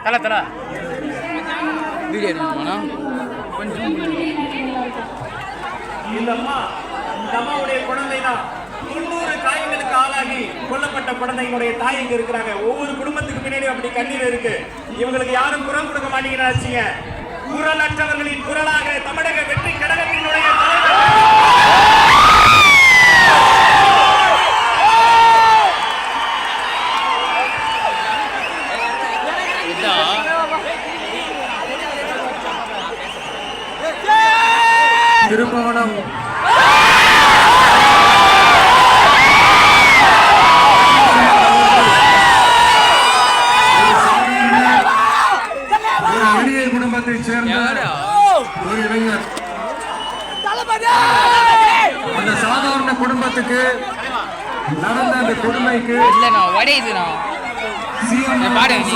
தல தல வீடியோ எடுக்கணுமாண்ணா கொஞ்சம் இந்த அம்மாவுடைய குழந்தை தான் 90 காயங்களுக்கு ஆளாகி கொல்லப்பட்ட குழந்தைங்களுடைய தாய் இங்க இருக்கிறாங்க. ஒவ்வொரு குடும்பத்துக்கு பின்னாடி அப்படி கண்ணீர் இருக்கு. இவங்களுக்கு யாரும் குரல் கொடுக்க மாட்டேங்கிறாச்சுங்க. குரலற்றவர்களின் குரலாக தமிழக வெற்றி கழகத்தினுடைய திருப்பவனம் எளிய குடும்பத்தைச் சேர்ந்த ஒரு இளைஞர். அந்த சாதாரண குடும்பத்துக்கு நடந்த அந்த கொடுமைக்கு இல்லைண்ணா உடையுதுண்ணா பாருங்க.